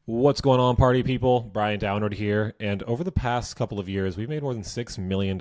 What's going on, party people? Brian Downard here. And over the past couple of years, we've made more than $6 million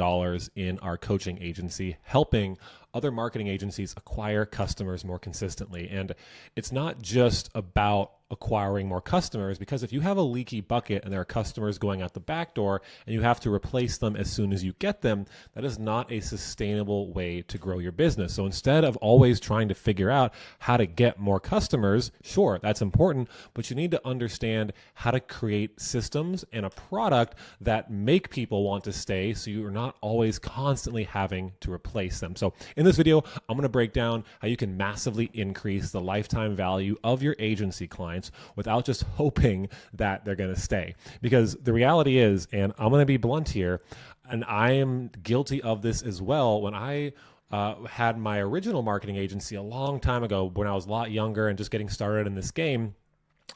in our coaching agency, helping other marketing agencies acquire customers more consistently. And it's not just about acquiring more customers, because if you have a leaky bucket and there are customers going out the back door and you have to replace them as soon as you get them, that is not a sustainable way to grow your business. So instead of always trying to figure out how to get more customers, sure, that's important, but you need to understand how to create systems and a product that make people want to stay, so you're not always constantly having to replace them. So in this video, I'm going to break down how you can massively increase the lifetime value of your agency clients without just hoping that they're going to stay. Because the reality is, and I'm going to be blunt here, and I am guilty of this as well, when I had my original marketing agency a long time ago when I was a lot younger and just getting started in this game,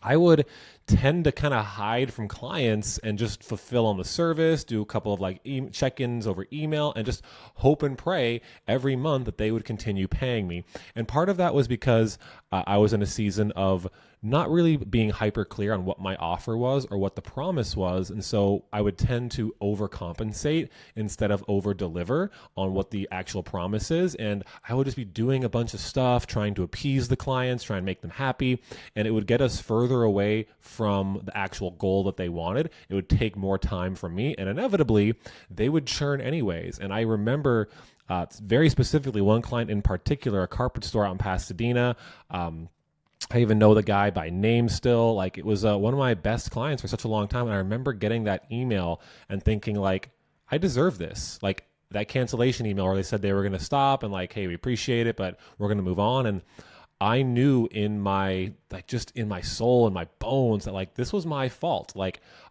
I would tend to kind of hide from clients and just fulfill on the service, do a couple of check-ins over email, and just hope and pray every month that they would continue paying me. And part of that was because I was in a season of not really being hyper clear on what my offer was or what the promise was. And so I would tend to overcompensate instead of over deliver on what the actual promise is. And I would just be doing a bunch of stuff, trying to appease the clients, trying to make them happy. And it would get us further away from the actual goal that they wanted. It would take more time from me, and inevitably they would churn anyways. And I remember very specifically one client in particular, a carpet store out in Pasadena. I even know the guy by name still. It was one of my best clients for such a long time. And I remember getting that email and thinking I deserve this. That cancellation email where they said they were going to stop and hey, we appreciate it, but we're going to move on. And I knew in my, just in my soul and my bones that this was my fault.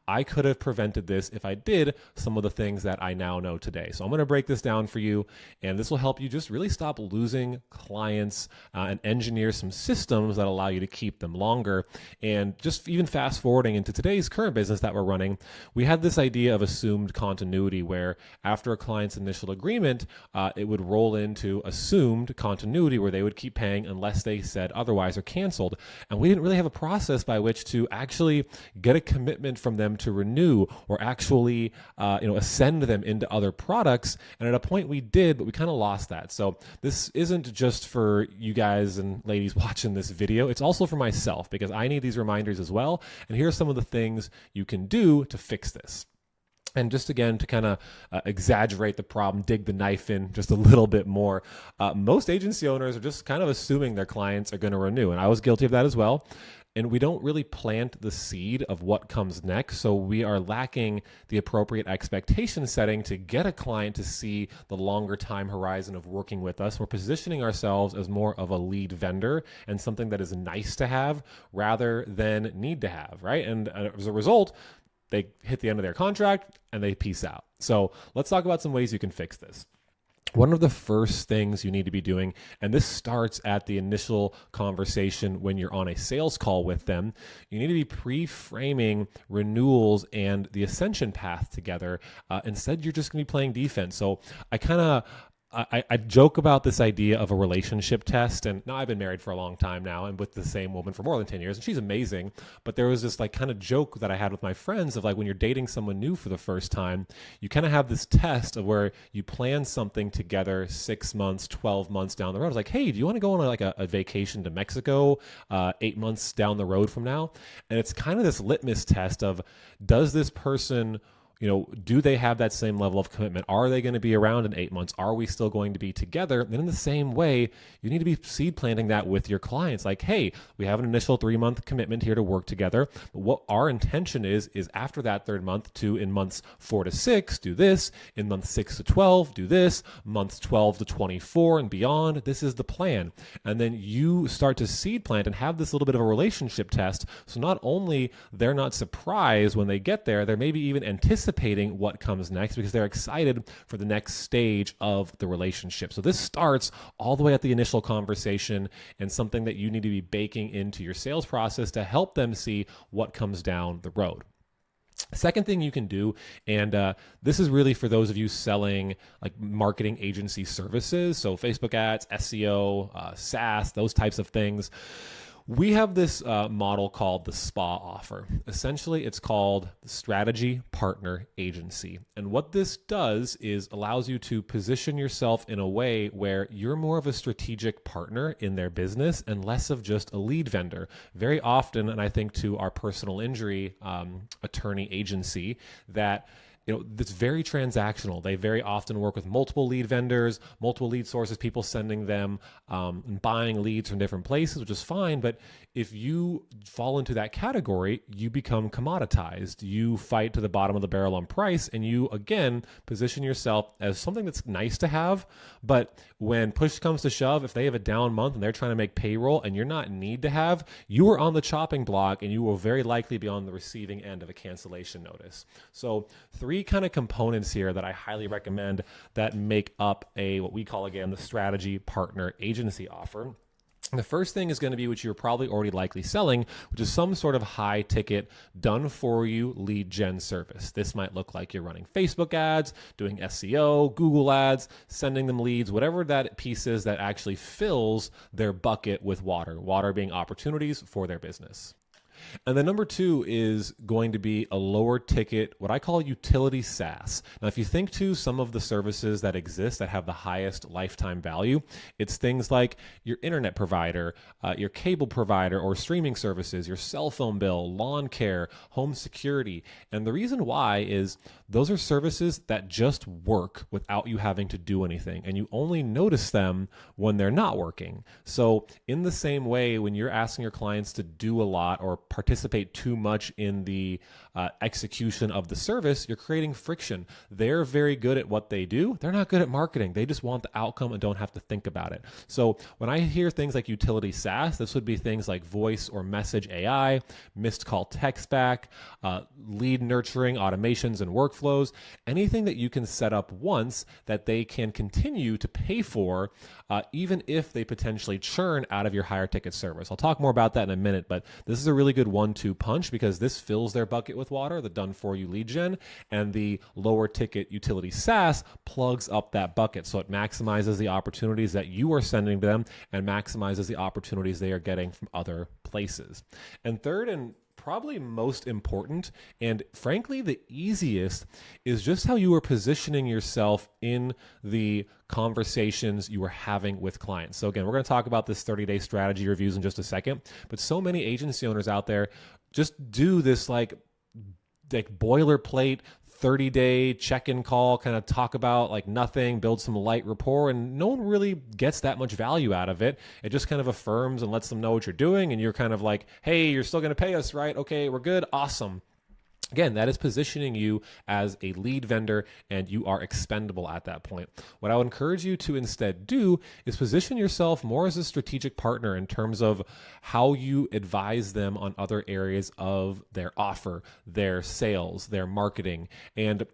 I could have prevented this if I did some of the things that I now know today. So I'm going to break this down for you, and this will help you just really stop losing clients and engineer some systems that allow you to keep them longer. And just even fast forwarding into today's current business that we're running, we had this idea of assumed continuity where after a client's initial agreement, it would roll into assumed continuity where they would keep paying unless they said otherwise or canceled. And we didn't really have a process by which to actually get a commitment from them to renew or actually ascend them into other products. And at a point we did, but we kind of lost that. So this isn't just for you guys and ladies watching this video. It's also for myself, because I need these reminders as well. And here are some of the things you can do to fix this. And just again, to kind of exaggerate the problem, dig the knife in just a little bit more, most agency owners are just kind of assuming their clients are going to renew. And I was guilty of that as well. And we don't really plant the seed of what comes next. So we are lacking the appropriate expectation setting to get a client to see the longer time horizon of working with us. We're positioning ourselves as more of a lead vendor and something that is nice to have rather than need to have, right? And as a result, they hit the end of their contract and they peace out. So let's talk about some ways you can fix this. One of the first things you need to be doing, and this starts at the initial conversation when you're on a sales call with them, you need to be pre-framing renewals and the ascension path together. Instead, you're just going to be playing defense. So I joke about this idea of a relationship test, and now I've been married for a long time now and with the same woman for more than 10 years, and she's amazing. But there was this kind of joke that I had with my friends of when you're dating someone new for the first time, you kind of have this test of where you plan something together 6 months, 12 months down the road. It's hey, do you want to go on a vacation to Mexico 8 months down the road from now? And it's kind of this litmus test of, does this person, do they have that same level of commitment? Are they going to be around in 8 months? Are we still going to be together? And in the same way, you need to be seed planting that with your clients. Hey, we have an initial 3-month commitment here to work together. But what our intention is after that third month to, in months 4 to 6, do this. In months 6 to 12, do this. Months 12 to 24 and beyond, this is the plan. And then you start to seed plant and have this little bit of a relationship test. So not only they're not surprised when they get there, they're maybe even anticipating what comes next because they're excited for the next stage of the relationship. So this starts all the way at the initial conversation and something that you need to be baking into your sales process to help them see what comes down the road. Second thing you can do, and this is really for those of you selling marketing agency services, so Facebook ads, SEO, SaaS, those types of things. We have this model called the SPA offer. Essentially, it's called the Strategy Partner Agency. And what this does is allows you to position yourself in a way where you're more of a strategic partner in their business and less of just a lead vendor. Very often, and I think to our personal injury attorney agency, that it's very transactional. They very often work with multiple lead vendors, multiple lead sources, people sending them and buying leads from different places, which is fine. But if you fall into that category, you become commoditized. You fight to the bottom of the barrel on price, and you, again, position yourself as something that's nice to have. But when push comes to shove, if they have a down month and they're trying to make payroll and you're not need to have, you are on the chopping block and you will very likely be on the receiving end of a cancellation notice. So three kind of components here that I highly recommend that make up what we call, again, the Strategy Partner Agency offer. And the first thing is going to be what you're probably already likely selling, which is some sort of high ticket done for you lead gen service. This might look like you're running Facebook ads, doing SEO, Google ads, sending them leads, whatever that piece is that actually fills their bucket with water being opportunities for their business. And then number two is going to be a lower ticket, what I call utility SaaS. Now, if you think to some of the services that exist that have the highest lifetime value, it's things like your internet provider, your cable provider or streaming services, your cell phone bill, lawn care, home security. And the reason why is those are services that just work without you having to do anything. And you only notice them when they're not working. So in the same way, when you're asking your clients to do a lot or participate too much in the execution of the service, you're creating friction. They're very good at what they do. They're not good at marketing. They just want the outcome and don't have to think about it. So when I hear things like utility SaaS, this would be things like voice or message AI, missed call text back, lead nurturing, automations and workflows, anything that you can set up once that they can continue to pay for, even if they potentially churn out of your higher ticket service. I'll talk more about that in a minute, but this is a really good 1-2 punch because this fills their bucket with water, the done for you lead gen, and the lower ticket utility SaaS plugs up that bucket. So it maximizes the opportunities that you are sending to them and maximizes the opportunities they are getting from other places. And third, and probably most important, and frankly the easiest, is just how you are positioning yourself in the conversations you are having with clients. So again, we're going to talk about this 30-day strategy reviews in just a second, but so many agency owners out there just do this like boilerplate 30-day check-in call, kind of talk about like nothing, build some light rapport, and no one really gets that much value out of it. It just kind of affirms and lets them know what you're doing, and you're kind of like, hey, you're still going to pay us, right? Okay, we're good. Awesome. Again, that is positioning you as a lead vendor and you are expendable at that point. What I would encourage you to instead do is position yourself more as a strategic partner in terms of how you advise them on other areas of their offer, their sales, their marketing. And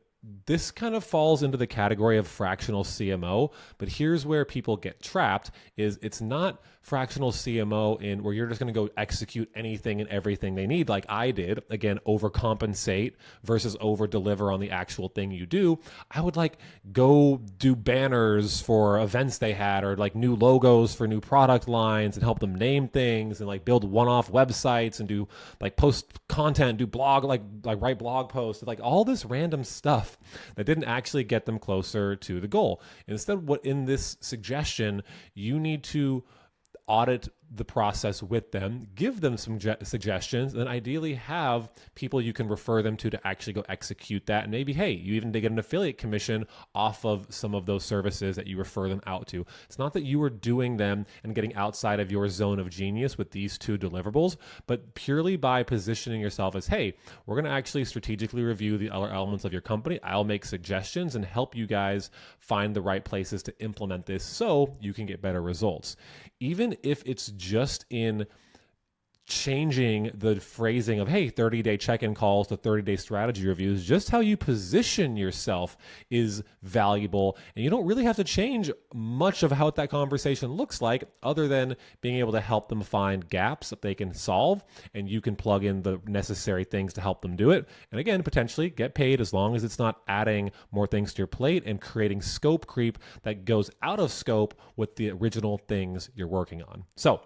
this kind of falls into the category of fractional CMO, but here's where people get trapped is it's not fractional CMO in where you're just going to go execute anything and everything they need like I did. Again, overcompensate versus over deliver on the actual thing you do. I would like go do banners for events they had or like new logos for new product lines and help them name things and like build one-off websites and do like post content, do blog, like write blog posts, like all this random stuff that didn't actually get them closer to the goal. Instead, what in this suggestion, you need to audit the process with them, give them some suggestions, and ideally have people you can refer them to actually go execute that. And maybe, hey, you even get an affiliate commission off of some of those services that you refer them out to. It's not that you are doing them and getting outside of your zone of genius with these two deliverables, but purely by positioning yourself as, hey, we're going to actually strategically review the other elements of your company. I'll make suggestions and help you guys find the right places to implement this so you can get better results. Even if it's just in changing the phrasing of, hey, 30-day check-in calls to 30-day strategy reviews, just how you position yourself is valuable. And you don't really have to change much of how that conversation looks like other than being able to help them find gaps that they can solve, and you can plug in the necessary things to help them do it. And again, potentially get paid as long as it's not adding more things to your plate and creating scope creep that goes out of scope with the original things you're working on. So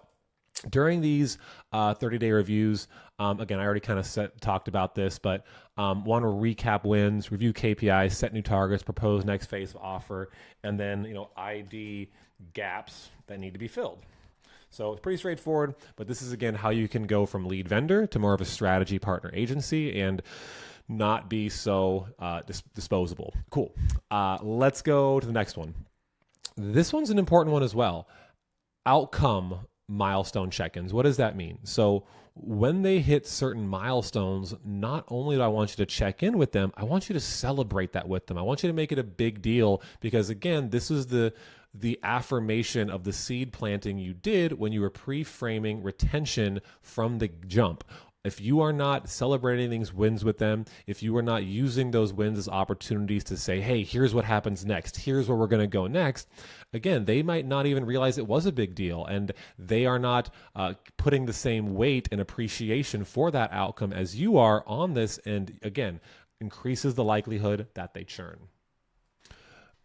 During these 30-day reviews, again, I already kind of talked about this, but want to recap wins, review KPIs, set new targets, propose next phase of offer, and then ID gaps that need to be filled. So it's pretty straightforward, but this is, again, how you can go from lead vendor to more of a strategy partner agency and not be so disposable. Cool. Let's go to the next one. This one's an important one as well. Outcome milestone check-ins. What does that mean? So when they hit certain milestones, not only do I want you to check in with them, I want you to celebrate that with them. I want you to make it a big deal because, again, this is the affirmation of the seed planting you did when you were pre-framing retention from the jump. If you are not celebrating these wins with them, if you are not using those wins as opportunities to say, hey, here's what happens next, here's where we're going to go next, again, they might not even realize it was a big deal, and they are not putting the same weight and appreciation for that outcome as you are on this, and again, increases the likelihood that they churn.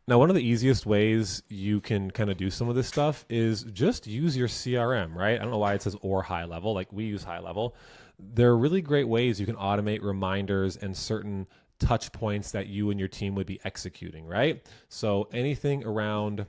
Now, one of the easiest ways you can kind of do some of this stuff is just use your CRM, right? I don't know why it says or high level, like we use high level. There are really great ways you can automate reminders and certain touch points that you and your team would be executing, right? So anything around,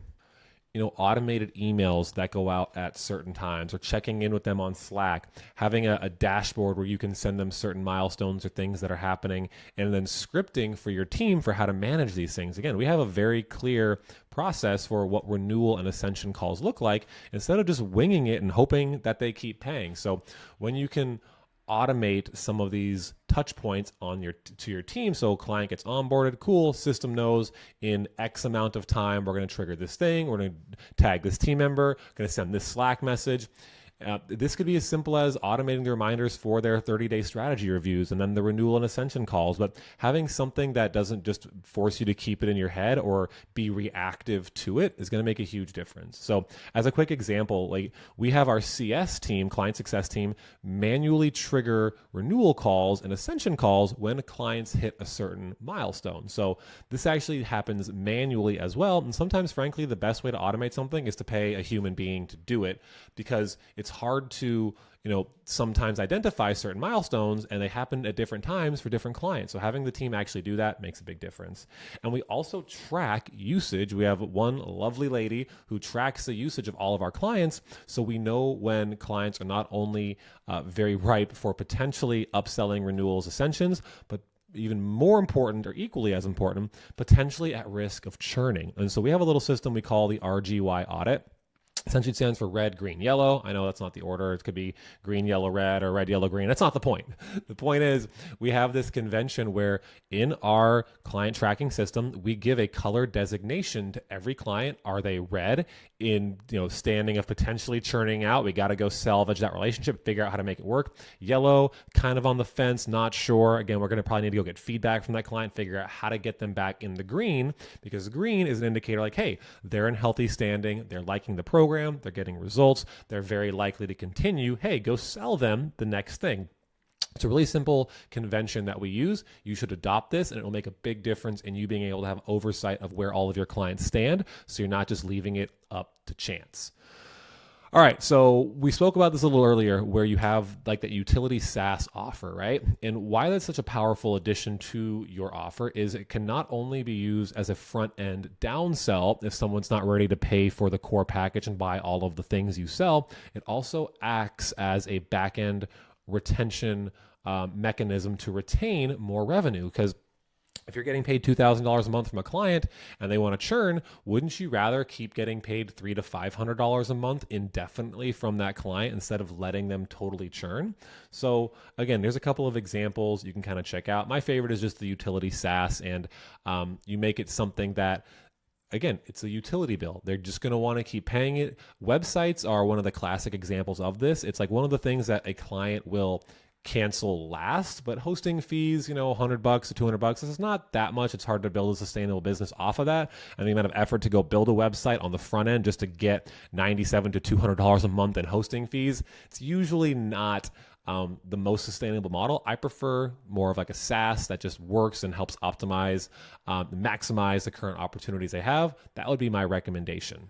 automated emails that go out at certain times, or checking in with them on Slack, having a dashboard where you can send them certain milestones or things that are happening, and then scripting for your team for how to manage these things. Again, we have a very clear process for what renewal and ascension calls look like, instead of just winging it and hoping that they keep paying. So when you can automate some of these touch points to your team, so a client gets onboarded, cool, system knows in X amount of time we're going to trigger this thing, we're going to tag this team member, going to send this Slack message. This could be as simple as automating the reminders for their 30-day strategy reviews and then the renewal and ascension calls, but having something that doesn't just force you to keep it in your head or be reactive to it is going to make a huge difference. So as a quick example, like we have our CS team, client success team, manually trigger renewal calls and ascension calls when clients hit a certain milestone. So this actually happens manually as well. And sometimes, frankly, the best way to automate something is to pay a human being to do it, because it's hard to, sometimes identify certain milestones, and they happen at different times for different clients. So having the team actually do that makes a big difference. And we also track usage. We have one lovely lady who tracks the usage of all of our clients, so we know when clients are not only very ripe for potentially upselling, renewals, ascensions, but even more important, or equally as important, potentially at risk of churning. And so we have a little system we call the RGY audit. Essentially, it stands for red, green, yellow. I know that's not the order. It could be green, yellow, red, or red, yellow, green. That's not the point. The point is we have this convention where in our client tracking system, we give a color designation to every client. Are they red, in standing of potentially churning out? We got to go salvage that relationship, figure out how to make it work. Yellow, kind of on the fence, not sure. Again, we're going to probably need to go get feedback from that client, figure out how to get them back in the green, because green is an indicator like, hey, they're in healthy standing, they're liking the program, they're getting results, they're very likely to continue. Hey, go sell them the next thing. It's a really simple convention that we use. You should adopt this, and it will make a big difference in you being able to have oversight of where all of your clients stand, so you're not just leaving it up to chance. All right, so we spoke about this a little earlier, where you have like that utility SaaS offer, right? And why that's such a powerful addition to your offer is it can not only be used as a front-end downsell if someone's not ready to pay for the core package and buy all of the things you sell, it also acts as a back-end retention mechanism to retain more revenue. Because if you're getting paid $2,000 a month from a client and they want to churn, wouldn't you rather keep getting paid $300 to $500 a month indefinitely from that client instead of letting them totally churn? So again, there's a couple of examples you can kind of check out. My favorite is just the utility SaaS, and you make it something that, again, it's a utility bill. They're just going to want to keep paying it. Websites are one of the classic examples of this. It's like one of the things that a client will cancel last, but hosting fees, $100 to $200, this is not that much. It's hard to build a sustainable business off of that. And the amount of effort to go build a website on the front end just to get $97 to $200 a month in hosting fees, it's usually not the most sustainable model. I prefer more of like a SaaS that just works and helps optimize, maximize the current opportunities they have. That would be my recommendation.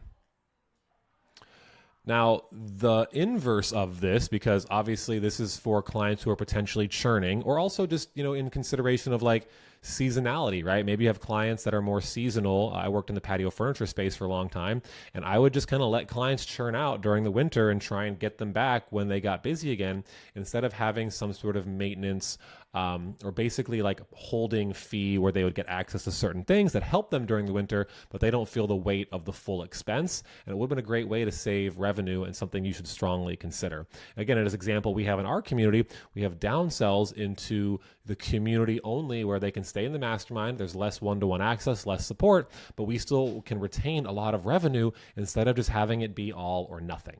Now, the inverse of this, because obviously this is for clients who are potentially churning, or also just, in consideration of like seasonality, right? Maybe you have clients that are more seasonal. I worked in the patio furniture space for a long time, and I would just kind of let clients churn out during the winter and try and get them back when they got busy again, instead of having some sort of maintenance or basically like holding fee where they would get access to certain things that help them during the winter, but they don't feel the weight of the full expense. And it would have been a great way to save revenue and something you should strongly consider. Again, as an example, we have in our community, we have downsells into the community only where they can stay in the mastermind. There's less one-to-one access, less support, but we still can retain a lot of revenue instead of just having it be all or nothing.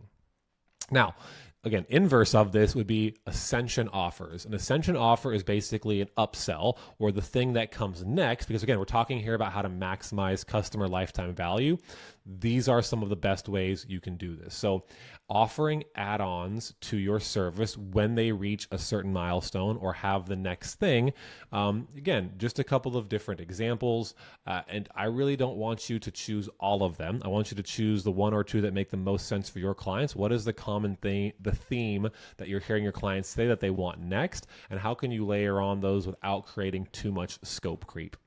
Now, again, inverse of this would be ascension offers. An ascension offer is basically an upsell, or the thing that comes next, because again, we're talking here about how to maximize customer lifetime value. These are some of the best ways you can do this. So offering add-ons to your service when they reach a certain milestone or have the next thing. Again, just a couple of different examples. And I really don't want you to choose all of them. I want you to choose the one or two that make the most sense for your clients. What is the common thing, the theme that you're hearing your clients say that they want next? And how can you layer on those without creating too much scope creep?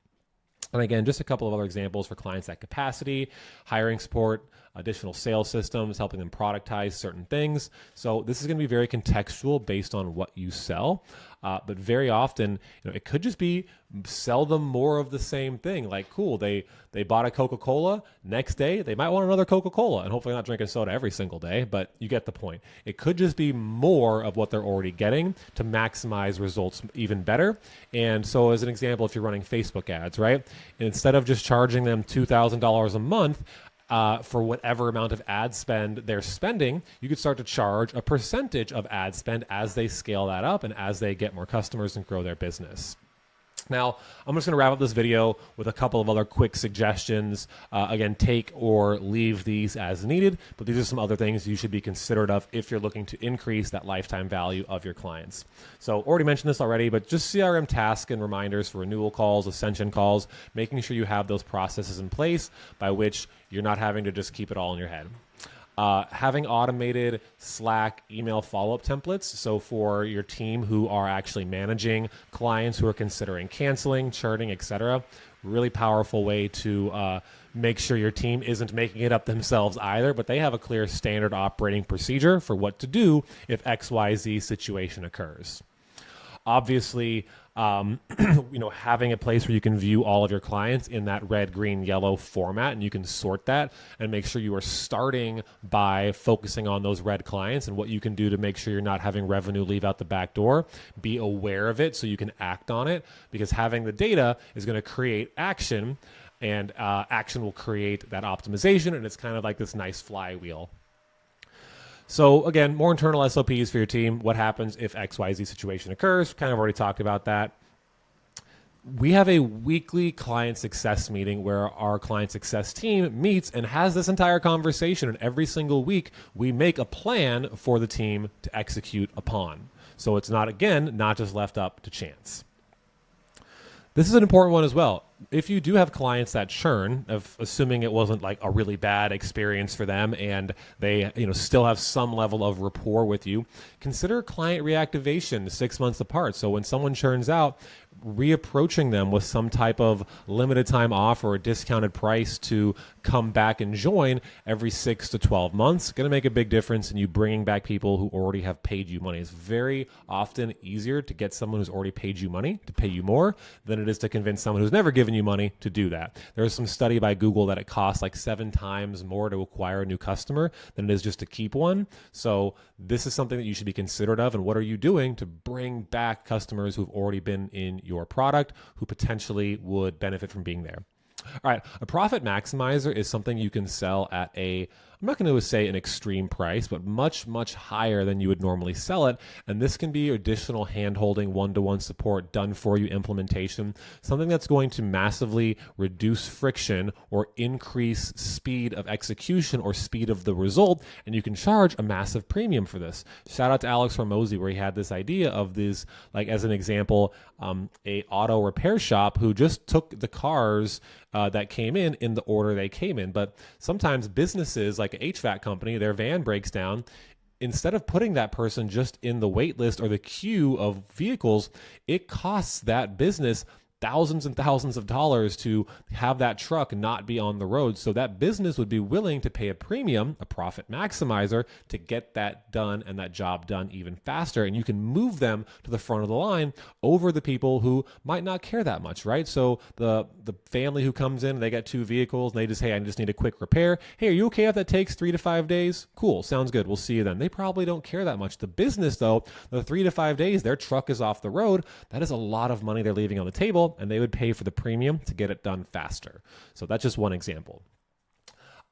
And again, just a couple of other examples for clients at capacity, hiring support, additional sales systems, helping them productize certain things. So this is going to be very contextual based on what you sell. But very often, it could just be sell them more of the same thing. Like, cool, they bought a Coca-Cola. Next day, they might want another Coca-Cola, and hopefully not drinking soda every single day, but you get the point. It could just be more of what they're already getting to maximize results even better. And so as an example, if you're running Facebook ads, right? Instead of just charging them $2,000 a month, for whatever amount of ad spend they're spending, you could start to charge a percentage of ad spend as they scale that up and as they get more customers and grow their business. Now, I'm just going to wrap up this video with a couple of other quick suggestions. Again, take or leave these as needed, but these are some other things you should be considerate of if you're looking to increase that lifetime value of your clients. So already mentioned this already, but just CRM tasks and reminders for renewal calls, ascension calls, making sure you have those processes in place by which you're not having to just keep it all in your head. Having automated Slack email follow-up templates. So for your team who are actually managing clients who are considering canceling, churning, etc., really powerful way to make sure your team isn't making it up themselves either, but they have a clear standard operating procedure for what to do if XYZ situation occurs. Obviously, having a place where you can view all of your clients in that red, green, yellow format, and you can sort that and make sure you are starting by focusing on those red clients and what you can do to make sure you're not having revenue leave out the back door. Be aware of it so you can act on it, because having the data is going to create action, and action will create that optimization, and it's kind of like this nice flywheel. So again, more internal SOPs for your team. What happens if XYZ situation occurs? Kind of already talked about that. We have a weekly client success meeting where our client success team meets and has this entire conversation. And every single week, we make a plan for the team to execute upon. So it's not just left up to chance. This is an important one as well. If you do have clients that churn, assuming it wasn't like a really bad experience for them and they still have some level of rapport with you, consider client reactivation 6 months apart. So when someone churns out, reapproaching them with some type of limited time offer or a discounted price to come back and join every 6 to 12 months, going to make a big difference in you bringing back people who already have paid you money. It's very often easier to get someone who's already paid you money to pay you more than it is to convince someone who's never given you money to do that. There's some study by Google that it costs like 7 times more to acquire a new customer than it is just to keep one. So this is something that you should be considerate of. And what are you doing to bring back customers who've already been in your product who potentially would benefit from being there? All right, a profit maximizer is something you can sell at I'm not going to say an extreme price, but much, much higher than you would normally sell it. And this can be additional hand-holding, one-to-one support, done-for-you implementation, something that's going to massively reduce friction or increase speed of execution or speed of the result. And you can charge a massive premium for this. Shout out to Alex Hormozy, where he had this idea of this, like as an example, a auto repair shop who just took the cars that came in the order they came in. But sometimes businesses, like like an HVAC company, their van breaks down. Instead of putting that person just in the wait list or the queue of vehicles, it costs that business thousands and thousands of dollars to have that truck not be on the road. So that business would be willing to pay a premium, a profit maximizer, to get that done and that job done even faster. And you can move them to the front of the line over the people who might not care that much, right? So the family who comes in, they got 2 vehicles and they just, hey, I just need a quick repair. Hey, are you okay if that takes 3 to 5 days? Cool, sounds good. We'll see you then. They probably don't care that much. The business though, the 3 to 5 days, their truck is off the road. That is a lot of money they're leaving on the table, and they would pay for the premium to get it done faster. So that's just one example.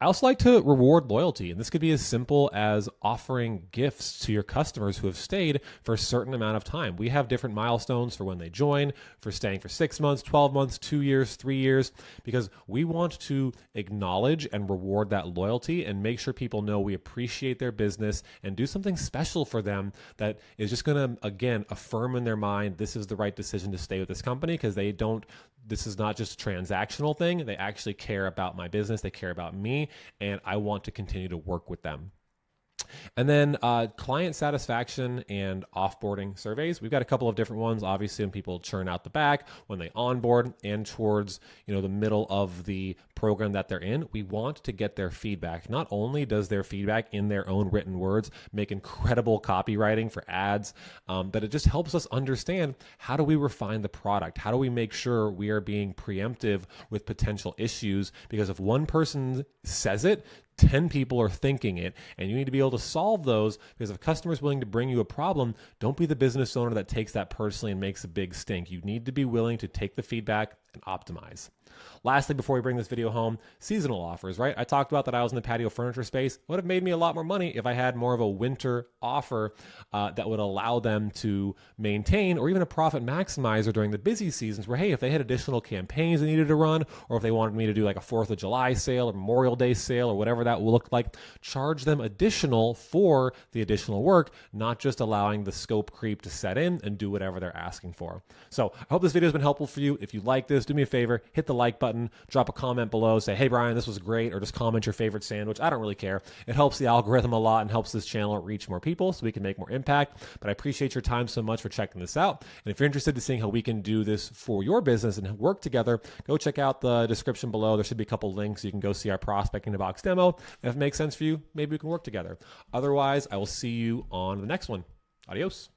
I also like to reward loyalty, and this could be as simple as offering gifts to your customers who have stayed for a certain amount of time. We have different milestones for when they join, for staying for 6 months, 12 months, 2 years, 3 years, because we want to acknowledge and reward that loyalty and make sure people know we appreciate their business and do something special for them that is just going to, again, affirm in their mind this is the right decision to stay with this company, because this is not just a transactional thing. They actually care about my business. They care about me, and I want to continue to work with them. And then client satisfaction and offboarding surveys. We've got a couple of different ones. Obviously, when people churn out the back, when they onboard, and towards the middle of the program that they're in, we want to get their feedback. Not only does their feedback in their own written words make incredible copywriting for ads, but it just helps us understand, how do we refine the product? How do we make sure we are being preemptive with potential issues? Because if one person says it, 10 people are thinking it, and you need to be able to solve those, because if a customer is willing to bring you a problem, don't be the business owner that takes that personally and makes a big stink. You need to be willing to take the feedback and optimize. Lastly, before we bring this video home, seasonal offers, right? I talked about that I was in the patio furniture space. It would have made me a lot more money if I had more of a winter offer that would allow them to maintain, or even a profit maximizer during the busy seasons where, hey, if they had additional campaigns they needed to run, or if they wanted me to do like a 4th of July sale or Memorial Day sale or whatever that will look like, charge them additional for the additional work, not just allowing the scope creep to set in and do whatever they're asking for. So I hope this video has been helpful for you. If you like this, do me a favor, hit the like button, drop a comment below, say, hey, Brian, this was great, or just comment your favorite sandwich. I don't really care. It helps the algorithm a lot and helps this channel reach more people so we can make more impact. But I appreciate your time so much for checking this out. And if you're interested in seeing how we can do this for your business and work together, go check out the description below. There should be a couple links. You can go see our prospecting the box demo. And if it makes sense for you, maybe we can work together. Otherwise, I will see you on the next one. Adios.